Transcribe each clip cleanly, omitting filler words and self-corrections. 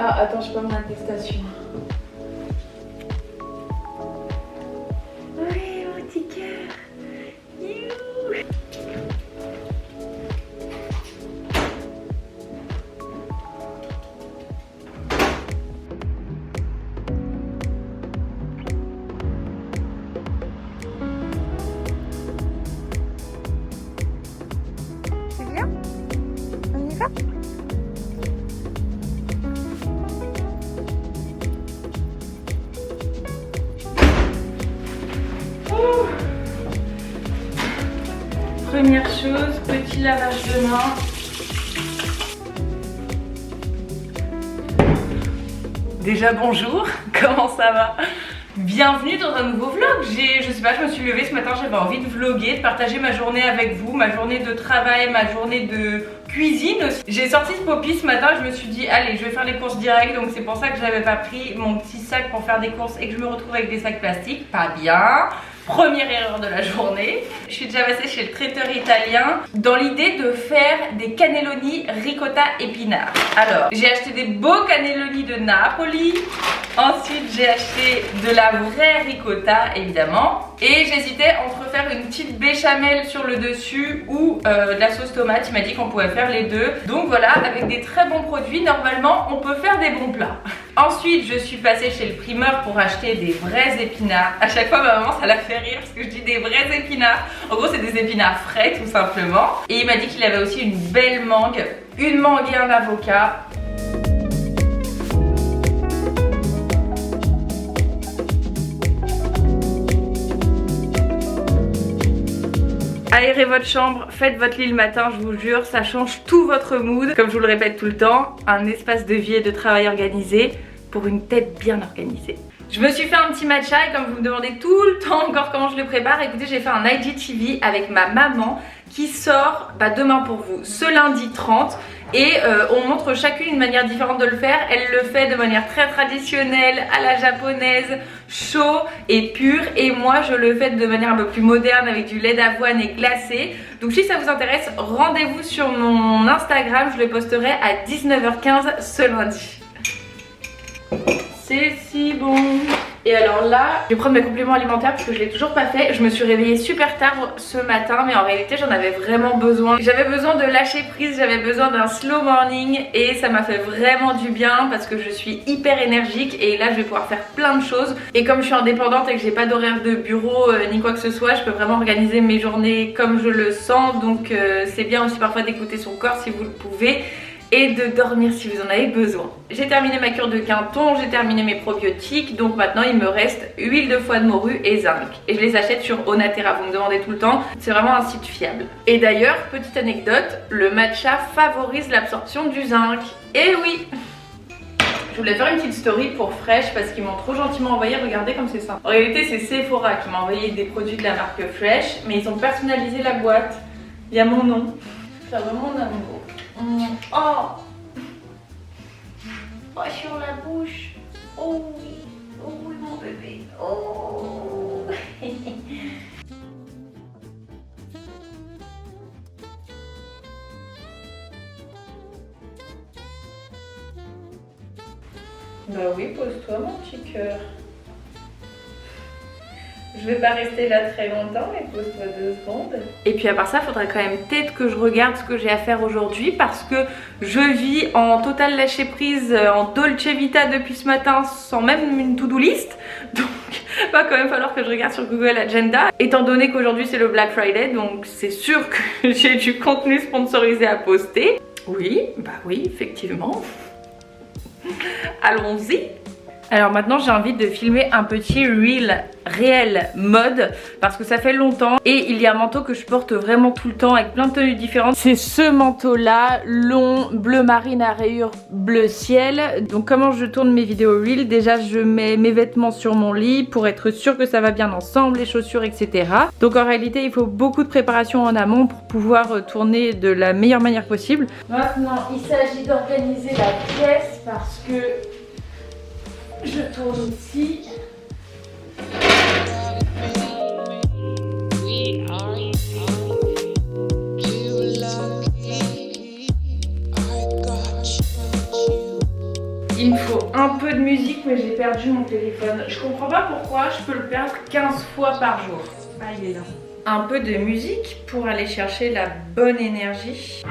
Ah, attends, je peux mon attestation. Oui, mon petit cœur. Youhou. C'est bien? On y va? Première chose, petit lavage de main. Déjà bonjour, comment ça va? Bienvenue dans un nouveau vlog. Je sais pas, je me suis levée ce matin, j'avais envie de vlogger, de partager ma journée avec vous, ma journée de travail, ma journée de cuisine aussi. J'ai sorti ce Poppy ce matin, je me suis dit allez, je vais faire les courses direct, donc c'est pour ça que je n'avais pas pris mon petit sac pour faire des courses et que je me retrouve avec des sacs plastiques, pas bien. Première erreur de la journée. Je suis déjà passée chez le traiteur italien dans l'idée de faire des cannelloni ricotta épinards. Alors, j'ai acheté des beaux cannelloni de Napoli. Ensuite, j'ai acheté de la vraie ricotta, évidemment. Et j'hésitais entre faire une petite béchamel sur le dessus ou de la sauce tomate. Il m'a dit qu'on pouvait faire les deux. Donc voilà, avec des très bons produits, normalement, on peut faire des bons plats. Ensuite, je suis passée chez le primeur pour acheter des vrais épinards. À chaque fois, ma maman, ça la fait rire parce que je dis des vrais épinards. En gros, c'est des épinards frais, tout simplement. Et il m'a dit qu'il avait aussi une belle mangue, une mangue et un avocat. Aérez votre chambre, faites votre lit le matin, je vous jure, ça change tout votre mood. Comme je vous le répète tout le temps, un espace de vie et de travail organisé pour une tête bien organisée. Je me suis fait un petit matcha et comme vous me demandez tout le temps encore comment je le prépare, écoutez, j'ai fait un IGTV avec ma maman qui sort demain pour vous, ce lundi 30. Et on montre chacune une manière différente de le faire. Elle le fait de manière très traditionnelle, à la japonaise, chaud et pur. Et moi je le fais de manière un peu plus moderne avec du lait d'avoine et glacé. Donc si ça vous intéresse, rendez-vous sur mon Instagram. Je le posterai à 19h15 ce lundi. C'est si bon. Et alors là, je vais prendre mes compléments alimentaires parce que je l'ai toujours pas fait. Je me suis réveillée super tard ce matin, mais en réalité j'en avais vraiment besoin. J'avais besoin de lâcher prise, j'avais besoin d'un slow morning et ça m'a fait vraiment du bien parce que je suis hyper énergique et là je vais pouvoir faire plein de choses. Et comme je suis indépendante et que j'ai pas d'horaire de bureau ni quoi que ce soit, je peux vraiment organiser mes journées comme je le sens. Donc c'est bien aussi parfois d'écouter son corps si vous le pouvez. Et de dormir si vous en avez besoin. J'ai terminé ma cure de Quinton, j'ai terminé mes probiotiques, donc maintenant il me reste huile de foie de morue et zinc. Et je les achète sur Onaterra, vous me demandez tout le temps, c'est vraiment un site fiable. Et d'ailleurs, petite anecdote, le matcha favorise l'absorption du zinc. Et oui! Je voulais faire une petite story pour Fresh parce qu'ils m'ont trop gentiment envoyé, regardez comme c'est simple. En réalité c'est Sephora qui m'a envoyé des produits de la marque Fresh, mais ils ont personnalisé la boîte. Il y a mon nom. Ça va mon amour. Oh! Oh, sur la bouche. Oh oui, mon bébé. Oh! Bah oui, pose-toi mon petit cœur. Je vais pas rester là très longtemps, mais pose-toi 2 secondes. Et puis à part ça, il faudrait quand même peut-être que je regarde ce que j'ai à faire aujourd'hui parce que je vis en total lâcher prise, en Dolce Vita depuis ce matin sans même une to-do list. Donc il va quand même falloir que je regarde sur Google Agenda. Étant donné qu'aujourd'hui c'est le Black Friday, donc c'est sûr que j'ai du contenu sponsorisé à poster. Oui, bah oui, effectivement. Allons-y. Alors maintenant j'ai envie de filmer un petit reel réel mode parce que ça fait longtemps et il y a un manteau que je porte vraiment tout le temps avec plein de tenues différentes. C'est ce manteau là, long, bleu marine à rayures bleu ciel. Donc comment je tourne mes vidéos reel? Déjà je mets mes vêtements sur mon lit pour être sûr que ça va bien ensemble, les chaussures etc. Donc en réalité il faut beaucoup de préparation en amont pour pouvoir tourner de la meilleure manière possible. Maintenant il s'agit d'organiser la pièce parce que je tourne ici. Il me faut un peu de musique, mais j'ai perdu mon téléphone. Je comprends pas pourquoi je peux le perdre 15 fois par jour. Ah, il est là. Un peu de musique pour aller chercher la bonne énergie.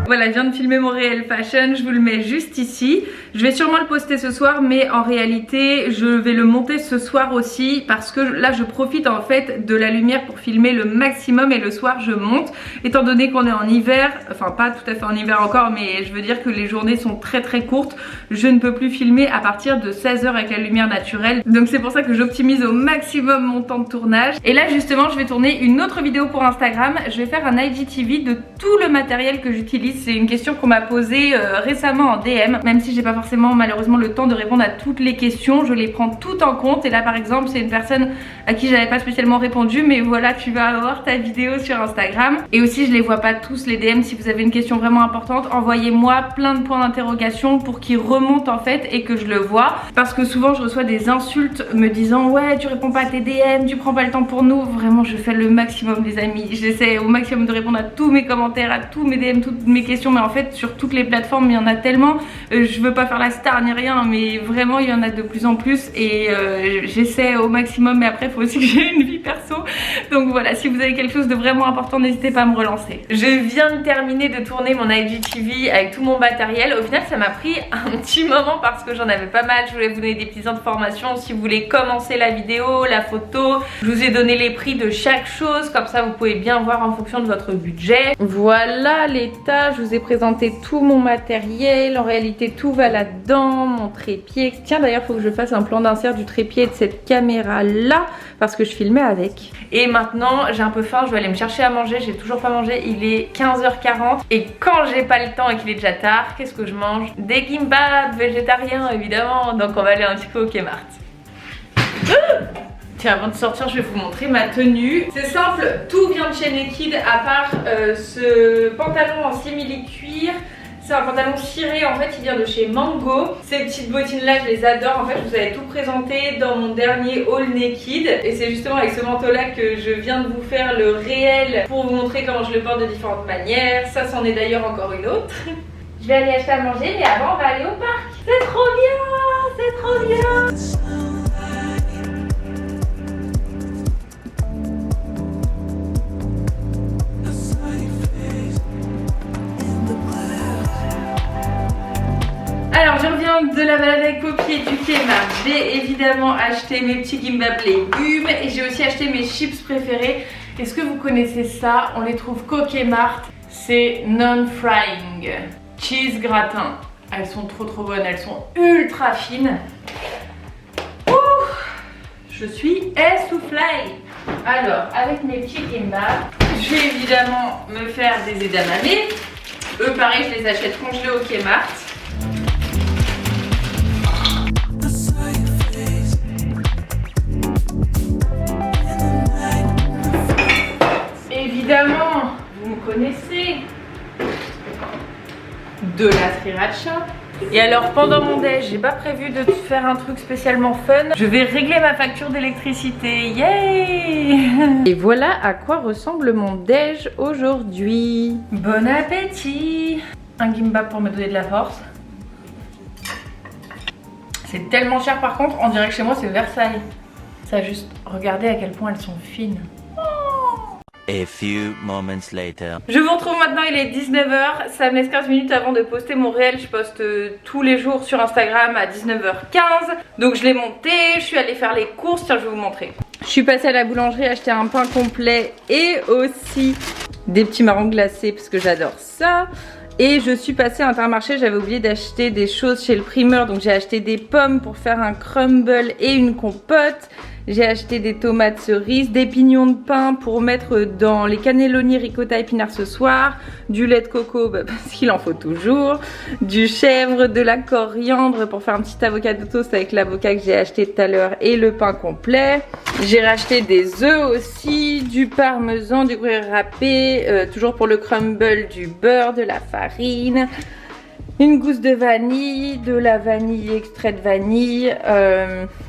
Voilà, je viens de filmer mon réel fashion, je vous le mets juste ici. Je vais sûrement le poster ce soir, mais en réalité, je vais le monter ce soir aussi parce que là, je profite en fait de la lumière pour filmer le maximum et le soir, je monte. Étant donné qu'on est en hiver, enfin pas tout à fait en hiver encore, mais je veux dire que les journées sont très courtes, je ne peux plus filmer à partir de 16 h avec la lumière naturelle. Donc c'est pour ça que j'optimise au maximum mon temps de tournage. Et là, justement, je vais tourner une autre vidéo pour Instagram. Je vais faire un IGTV de tout le matériel que j'utilise. C'est une question qu'on m'a posée récemment en DM, même si j'ai pas forcément malheureusement le temps de répondre à toutes les questions, je les prends toutes en compte. Et là par exemple c'est une personne à qui j'avais pas spécialement répondu, mais voilà, tu vas avoir ta vidéo sur Instagram. Et aussi je les vois pas tous les DM, si vous avez une question vraiment importante, envoyez-moi plein de points d'interrogation pour qu'ils remontent en fait et que je le vois, parce que souvent je reçois des insultes me disant ouais tu réponds pas à tes DM, tu prends pas le temps pour nous. Vraiment je fais le maximum les amis, j'essaie au maximum de répondre à tous mes commentaires, à tous mes DM, toutes mes questions, mais en fait sur toutes les plateformes il y en a tellement, je veux pas faire la star ni rien, mais vraiment il y en a de plus en plus et j'essaie au maximum, mais après il faut aussi que j'ai une vie perso, donc voilà, si vous avez quelque chose de vraiment important n'hésitez pas à me relancer. Je viens de terminer de tourner mon IGTV avec tout mon matériel. Au final ça m'a pris un petit moment parce que j'en avais pas mal, je voulais vous donner des petites informations si vous voulez commencer la vidéo, la photo, je vous ai donné les prix de chaque chose, comme ça vous pouvez bien voir en fonction de votre budget. Voilà l'état, je vous ai présenté tout mon matériel, en réalité tout va là-dedans, mon trépied. Tiens d'ailleurs faut que je fasse un plan d'insert du trépied de cette caméra là parce que je filmais avec. Et maintenant j'ai un peu faim, je vais aller me chercher à manger, j'ai toujours pas mangé, il est 15h40 et quand j'ai pas le temps et qu'il est déjà tard, qu'est-ce que je mange? Des gimbap végétariens évidemment, donc on va aller un petit peu au Kmart. Tiens, avant de sortir, je vais vous montrer ma tenue. C'est simple, tout vient de chez Naked à part ce pantalon en simili-cuir. C'est un pantalon ciré, en fait il vient de chez Mango. Ces petites bottines là je les adore, en fait je vous avais tout présenté dans mon dernier haul Naked. Et c'est justement avec ce manteau là que je viens de vous faire le réel pour vous montrer comment je le porte de différentes manières. Ça c'en est d'ailleurs encore une autre. Je vais aller acheter à manger, mais avant on va aller au parc. C'est trop bien, c'est trop bien. Alors je reviens de la balade avec Poppy et du Kmart. J'ai évidemment acheté mes petits gimbap légumes et j'ai aussi acheté mes chips préférés. Est-ce que vous connaissez ça? On les trouve qu'au Kmart. C'est non-frying cheese gratin. Elles sont trop bonnes, elles sont ultra fines. Ouh, je suis essoufflée. Alors avec mes petits gimbap, je vais évidemment me faire des edamame. Eux pareil je les achète congelés au Kmart. Évidemment, vous me connaissez, de la sriracha. Et alors pendant mon déj, j'ai pas prévu de faire un truc spécialement fun. Je vais régler ma facture d'électricité, yay! Et voilà à quoi ressemble mon déj aujourd'hui. Bon appétit! Un gimbap pour me donner de la force. C'est tellement cher par contre, on dirait que chez moi c'est Versailles. Ça juste, regardez à quel point elles sont fines. A few moments later. Je vous retrouve maintenant, il est 19 h. Ça me laisse 15 minutes avant de poster mon réel. Je poste tous les jours sur Instagram à 19h15. Donc je l'ai monté, je suis allée faire les courses. Tiens, je vais vous montrer. Je suis passée à la boulangerie acheter un pain complet et aussi des petits marrons glacés parce que j'adore ça. Et je suis passée à Intermarché, j'avais oublié d'acheter des choses chez le primeur. Donc j'ai acheté des pommes pour faire un crumble et une compote. J'ai acheté des tomates cerises, des pignons de pain pour mettre dans les cannelloni ricotta épinards ce soir, du lait de coco parce qu'il en faut toujours, du chèvre, de la coriandre pour faire un petit avocado toast avec l'avocat que j'ai acheté tout à l'heure et le pain complet. J'ai racheté des œufs aussi, du parmesan, du gruyère râpé, toujours pour le crumble, du beurre, de la farine. Une gousse de vanille, de la vanille extrait de vanille,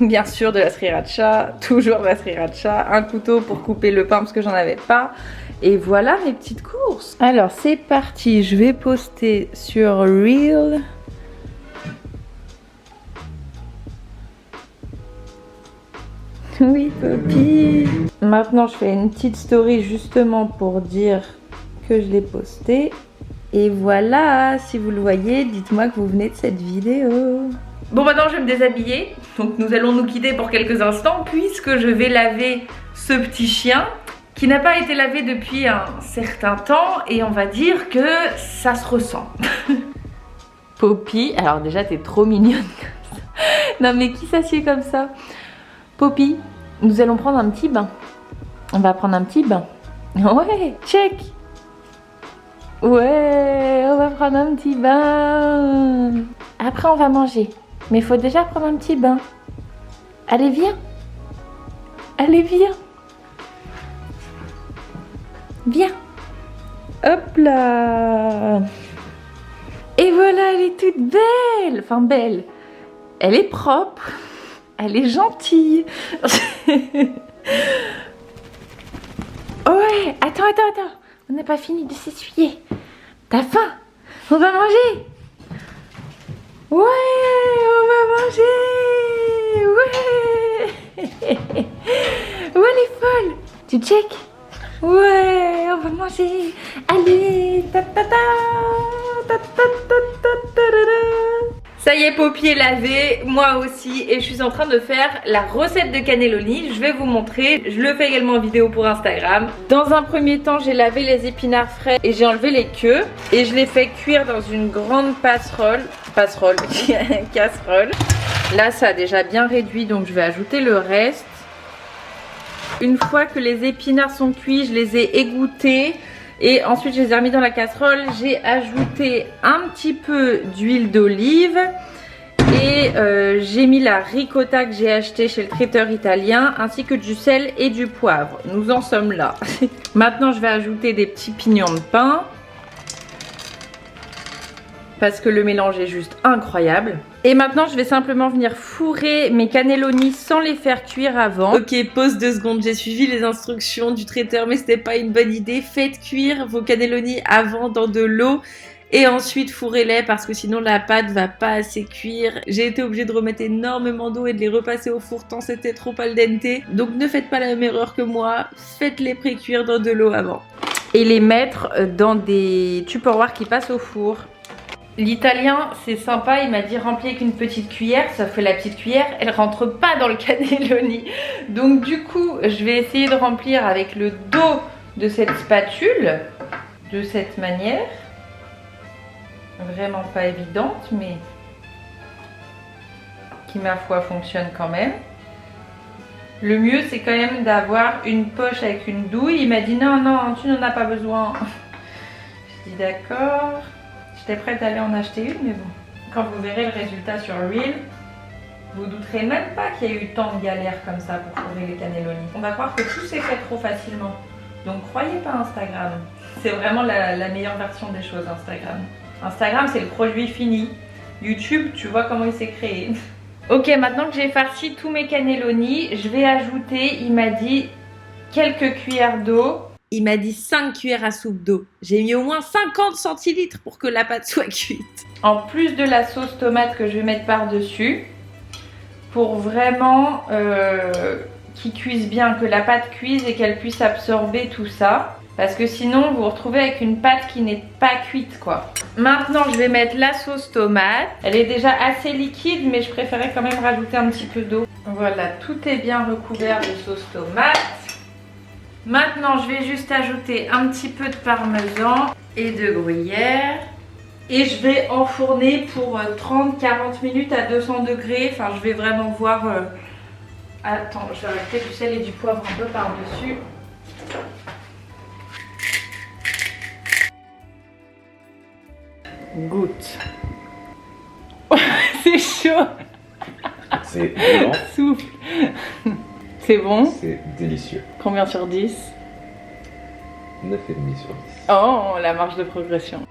bien sûr de la sriracha, toujours de la sriracha, un couteau pour couper le pain parce que j'en avais pas. Et voilà mes petites courses. Alors c'est parti, je vais poster sur Reel. Oui, Poppy. Maintenant, je fais une petite story justement pour dire que je l'ai posté. Et voilà, si vous le voyez, dites-moi que vous venez de cette vidéo. Bon, maintenant, je vais me déshabiller. Donc, nous allons nous quitter pour quelques instants puisque je vais laver ce petit chien qui n'a pas été lavé depuis un certain temps. Et on va dire que ça se ressent. Poppy, alors déjà, t'es trop mignonne comme ça. Non, mais qui s'assied comme ça? Poppy, nous allons prendre un petit bain. On va prendre un petit bain. Ouais, check. Ouais, on va prendre un petit bain. Après, on va manger. Mais il faut déjà prendre un petit bain. Allez, viens. Allez, viens. Viens. Hop là. Et voilà, elle est toute belle. Enfin, belle. Elle est propre. Elle est gentille. Ouais, attends. On n'a pas fini de s'essuyer. T'as faim? On va manger. Ouais, on va manger. Ouais. Ouais, elle est folle. Tu check? Ouais, on va manger. Allez. Ça y est, Poppy est lavée, moi aussi, et je suis en train de faire la recette de cannelloni. Je vais vous montrer, je le fais également en vidéo pour Instagram. Dans un premier temps, j'ai lavé les épinards frais et j'ai enlevé les queues. Et je les fais cuire dans une grande casserole. Là, ça a déjà bien réduit, donc je vais ajouter le reste. Une fois que les épinards sont cuits, je les ai égouttés. Et ensuite, je les ai remis dans la casserole. J'ai ajouté un petit peu d'huile d'olive. Et j'ai mis la ricotta que j'ai achetée chez le traiteur italien. Ainsi que du sel et du poivre. Nous en sommes là. Maintenant, je vais ajouter des petits pignons de pain. Parce que le mélange est juste incroyable. Et maintenant, je vais simplement venir fourrer mes cannelloni sans les faire cuire avant. Ok, pause 2 secondes. J'ai suivi les instructions du traiteur, mais c'était pas une bonne idée. Faites cuire vos cannelloni avant dans de l'eau. Et ensuite, fourrez-les parce que sinon la pâte va pas assez cuire. J'ai été obligée de remettre énormément d'eau et de les repasser au four tant c'était trop al dente. Donc ne faites pas la même erreur que moi. Faites-les pré-cuire dans de l'eau avant. Et les mettre dans des tupperwares qui passent au four. L'italien, c'est sympa, il m'a dit remplis avec une petite cuillère, sauf que la petite cuillère, elle rentre pas dans le cannelloni. Donc du coup, je vais essayer de remplir avec le dos de cette spatule, de cette manière. Vraiment pas évidente, mais qui ma foi fonctionne quand même. Le mieux, c'est quand même d'avoir une poche avec une douille. Il m'a dit non, tu n'en as pas besoin. Je dis d'accord. J'étais prête à aller en acheter une, mais bon, quand vous verrez le résultat sur Reel, vous douterez même pas qu'il y a eu tant de galères comme ça pour trouver les cannelloni. On va croire que tout s'est fait trop facilement. Donc croyez pas Instagram. C'est vraiment la meilleure version des choses, Instagram. Instagram, c'est le produit fini. YouTube, tu vois comment il s'est créé. Ok, maintenant que j'ai farci tous mes cannelloni, je vais ajouter, il m'a dit, quelques cuillères d'eau. Il m'a dit 5 cuillères à soupe d'eau. J'ai mis au moins 50 centilitres pour que la pâte soit cuite. En plus de la sauce tomate que je vais mettre par-dessus, pour vraiment qu'ils cuisent bien, que la pâte cuise et qu'elle puisse absorber tout ça. Parce que sinon, vous vous retrouvez avec une pâte qui n'est pas cuite, quoi. Maintenant, je vais mettre la sauce tomate. Elle est déjà assez liquide, mais je préférais quand même rajouter un petit peu d'eau. Voilà, tout est bien recouvert de sauce tomate. Maintenant, je vais juste ajouter un petit peu de parmesan et de gruyère. Et je vais enfourner pour 30-40 minutes à 200 degrés. Enfin, je vais vraiment voir... Attends, je vais rajouter du sel et du poivre un peu par-dessus. Goûte. C'est chaud. C'est blanc. Souffle. C'est bon? C'est délicieux. Combien sur 10? 9,5 sur 10. Oh, la marge de progression.